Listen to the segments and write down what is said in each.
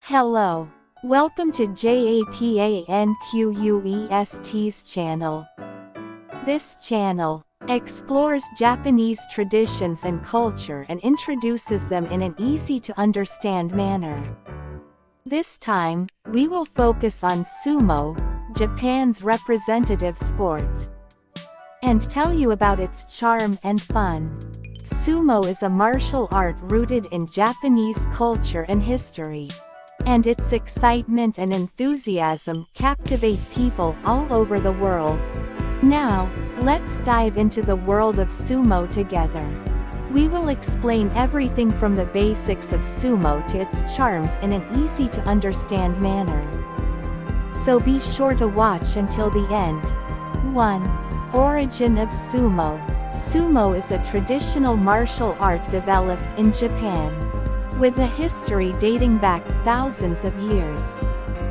Hello. Welcome to JAPANQUEST's channel. This channel explores Japanese traditions and culture and introduces them in an easy-to-understand manner. This time, we will focus on Sumo, Japan's representative sport, and tell you about its charm and fun. Sumo is a martial art rooted in Japanese culture and history, and its excitement and enthusiasm captivate people all over the world. Now, let's dive into the world of sumo together. We will explain everything from the basics of sumo to its charms in an easy-to-understand manner. So be sure to watch until the end. 1. Origin of sumo. Sumo is a traditional martial art developed in Japan, with a history dating back thousands of years.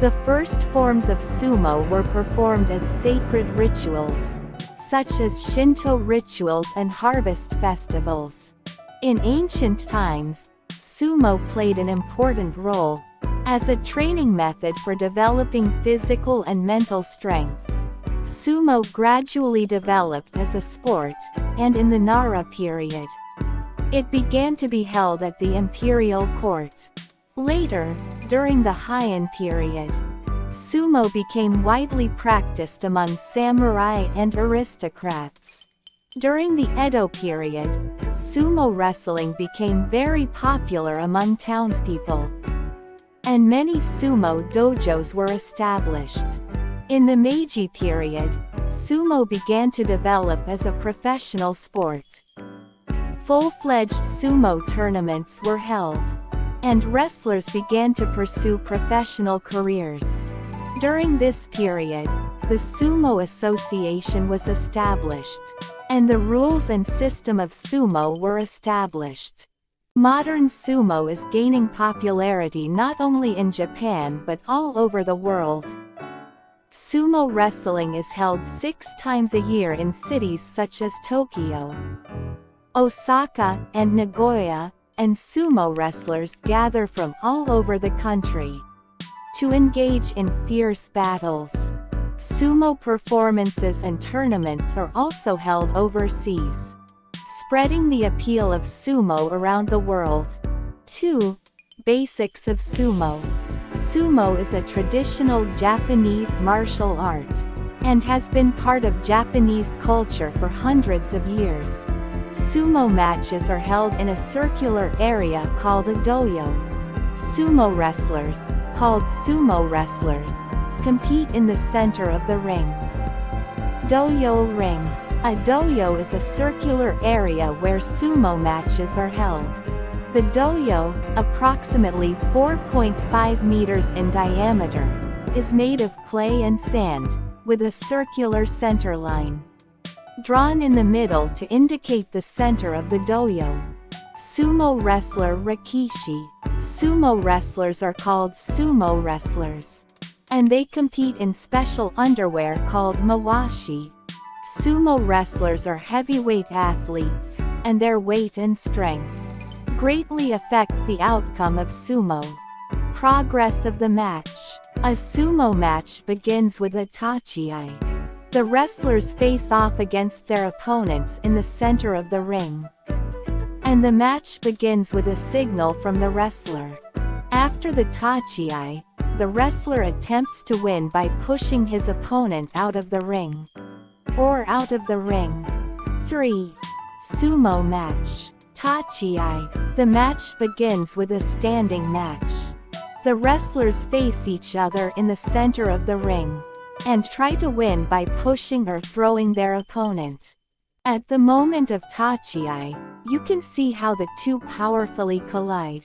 The first forms of sumo were performed as sacred rituals, such as Shinto rituals and harvest festivals. In ancient times, sumo played an important role as a training method for developing physical and mental strength. Sumo gradually developed as a sport, and in the Nara period, it began to be held at the imperial court. Later, during the Heian period, sumo became widely practiced among samurai and aristocrats. During the Edo period, sumo wrestling became very popular among townspeople, and many sumo dojos were established. In the Meiji period, sumo began to develop as a professional sport. Full-fledged sumo tournaments were held, and wrestlers began to pursue professional careers. During this period, the Sumo Association was established, and the rules and system of sumo were established. Modern sumo is gaining popularity not only in Japan but all over the world. Sumo wrestling is held 6 times a year in cities such as Tokyo, Osaka, and Nagoya, and sumo wrestlers gather from all over the country to engage in fierce battles. Sumo performances and tournaments are also held overseas, spreading the appeal of sumo around the world. 2. Basics of sumo. Sumo is a traditional Japanese martial art, and has been part of Japanese culture for hundreds of years. Sumo matches are held in a circular area called a doyo. Sumo wrestlers, called sumo wrestlers, compete in the center of the ring. Doyo ring. A doyo is a circular area where sumo matches are held. The doyo, approximately 4.5 meters in diameter, is made of clay and sand, with a circular center line drawn in the middle to indicate the center of the doyo. Sumo wrestler rikishi. Sumo wrestlers are called sumo wrestlers, and they compete in special underwear called mawashi. Sumo wrestlers are heavyweight athletes, and their weight and strength greatly affect the outcome of sumo. Progress of the match. A sumo match begins with a tachiai. The wrestlers face off against their opponents in the center of the ring, and the match begins with a signal from the wrestler. After the tachiai, the wrestler attempts to win by pushing his opponent out of the ring, or out of the ring. 3. Sumo match. Tachiai. The match begins with a standing match. The wrestlers face each other in the center of the ring, and try to win by pushing or throwing their opponent. At the moment of tachiai, you can see how the two powerfully collide.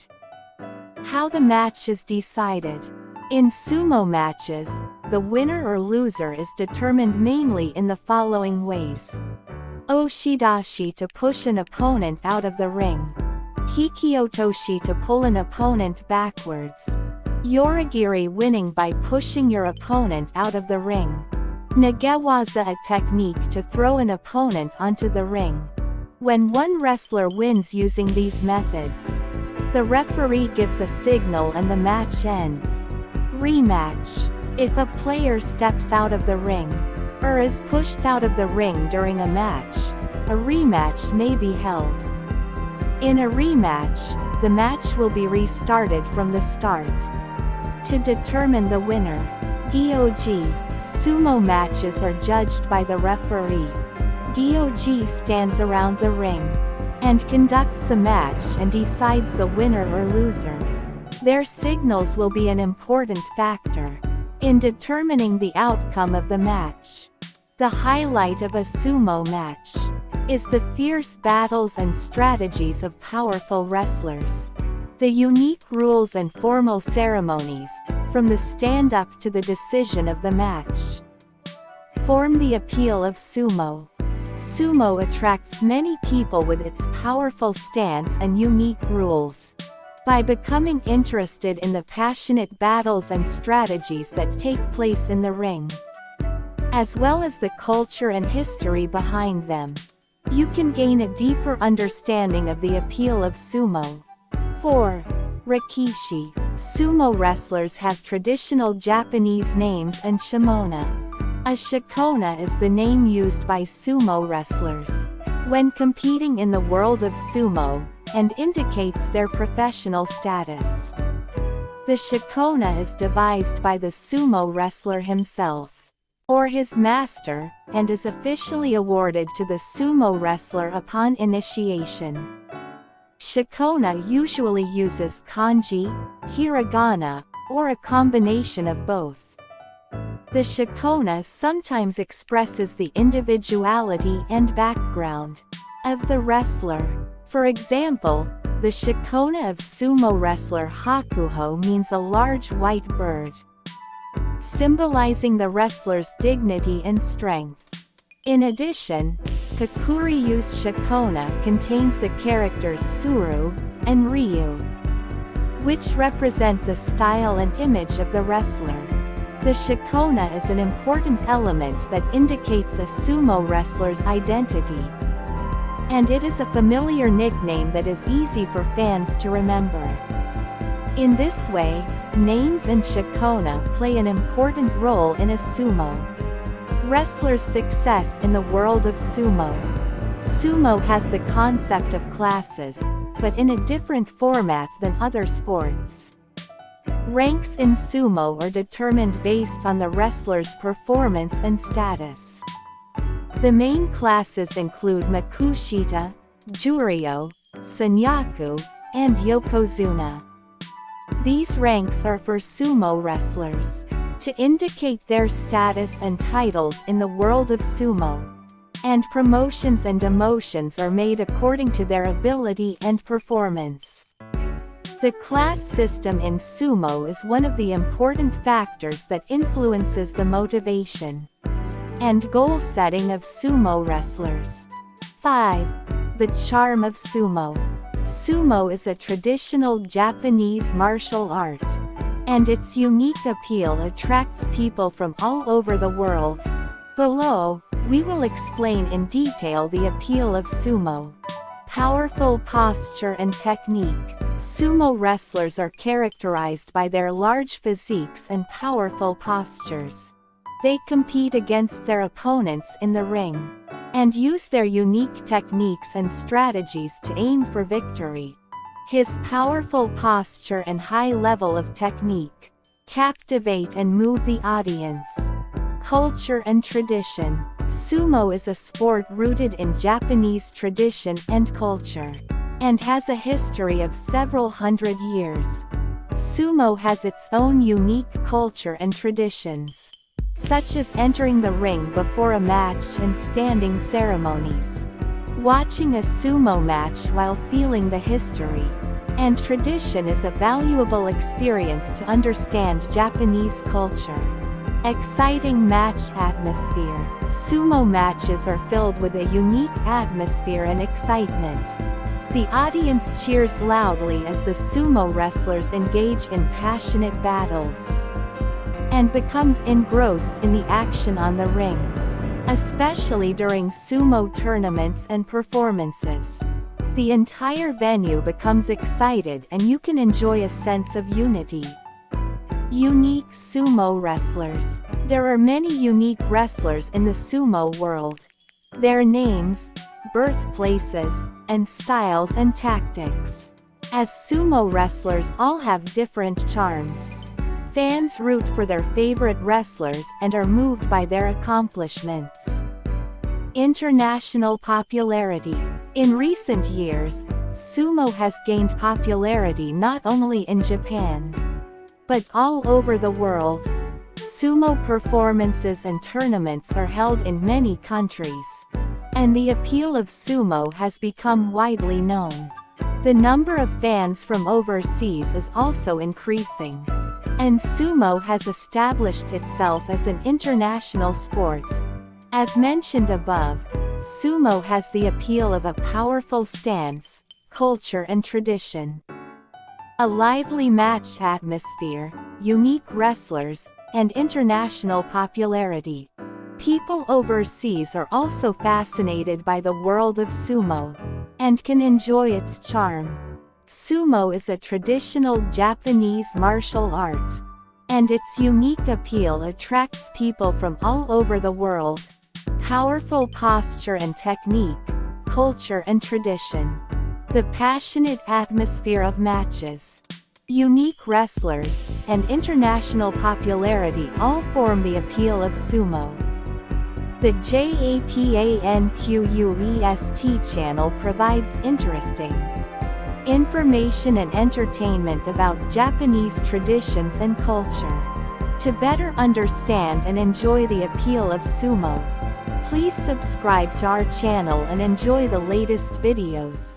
How the match is decided. In sumo matches, the winner or loser is determined mainly in the following ways. Oshidashi to push an opponent out of the ring. Hikiotoshi to pull an opponent backwards. Yorigiri winning by pushing your opponent out of the ring. Nagewaza a technique to throw an opponent onto the ring. When one wrestler wins using these methods, The referee gives a signal and the match ends. Rematch. If a player steps out of the ring, or is pushed out of the ring during a match, a rematch may be held. In a rematch, the match will be restarted from the start. To determine the winner, Gyoji, sumo matches are judged by the referee. Gyoji stands around the ring and conducts the match and decides the winner or loser. Their signals will be an important factor in determining the outcome of the match. The highlight of a sumo match is the fierce battles and strategies of powerful wrestlers. The unique rules and formal ceremonies, from the stand-up to the decision of the match, form the appeal of sumo. Sumo attracts many people with its powerful stance and unique rules. By becoming interested in the passionate battles and strategies that take place in the ring, as well as the culture and history behind them, you can gain a deeper understanding of the appeal of sumo. 4. Rikishi. Sumo wrestlers have traditional Japanese names and shimona. A shikona is the name used by sumo wrestlers when competing in the world of sumo, and indicates their professional status. The shikona is devised by the sumo wrestler himself, or his master, and is officially awarded to the sumo wrestler upon initiation. Shikona usually uses kanji, hiragana, or a combination of both. The shikona sometimes expresses the individuality and background of the wrestler. For example, the shikona of sumo wrestler Hakuho means a large white bird, symbolizing the wrestler's dignity and strength. In addition, Kakuryu's shikona contains the characters Suru and Ryu, which represent the style and image of the wrestler. The shikona is an important element that indicates a sumo wrestler's identity, and it is a familiar nickname that is easy for fans to remember. In this way, names and shikona play an important role in a sumo wrestler's success in the world of sumo. Sumo has the concept of classes, but in a different format than other sports. Ranks in sumo are determined based on the wrestler's performance and status. The main classes include Makushita, Juryo, Sanyaku, and Yokozuna. These ranks are for sumo wrestlers to indicate their status and titles in the world of sumo, and promotions and demotions are made according to their ability and performance. The class system in sumo is one of the important factors that influences the motivation and goal setting of sumo wrestlers. 5. The charm of sumo. Sumo is a traditional Japanese martial art, and its unique appeal attracts people from all over the world. Below, we will explain in detail the appeal of sumo. Powerful posture and technique. Sumo wrestlers are characterized by their large physiques and powerful postures. They compete against their opponents in the ring, and use their unique techniques and strategies to aim for victory. His powerful posture and high level of technique captivate and move the audience. Culture and tradition. Sumo is a sport rooted in Japanese tradition and culture, and has a history of several hundred years. Sumo has its own unique culture and traditions, such as entering the ring before a match and standing ceremonies. Watching a sumo match while feeling the history and tradition is a valuable experience to understand Japanese culture. Exciting match atmosphere. Sumo matches are filled with a unique atmosphere and excitement. The audience cheers loudly as the sumo wrestlers engage in passionate battles, and becomes engrossed in the action on the ring, especially during sumo tournaments and performances. The entire venue becomes excited and you can enjoy a sense of unity. Unique sumo wrestlers. There are many unique wrestlers in the sumo world. Their names, birthplaces, and styles and tactics. As sumo wrestlers all have different charms. Fans root for their favorite wrestlers and are moved by their accomplishments. International popularity. In recent years, sumo has gained popularity not only in Japan, but all over the world. Sumo performances and tournaments are held in many countries, and the appeal of sumo has become widely known. The number of fans from overseas is also increasing, and sumo has established itself as an international sport. As mentioned above, sumo has the appeal of a powerful stance, culture and tradition. A lively match atmosphere, unique wrestlers, and international popularity. People overseas are also fascinated by the world of sumo, and can enjoy its charm. Sumo is a traditional Japanese martial art, and its unique appeal attracts people from all over the world. Powerful posture and technique, culture and tradition. The passionate atmosphere of matches, unique wrestlers, and international popularity all form the appeal of sumo. The JAPANQUEST channel provides interesting information and entertainment about Japanese traditions and culture. To better understand and enjoy the appeal of sumo, please subscribe to our channel and enjoy the latest videos.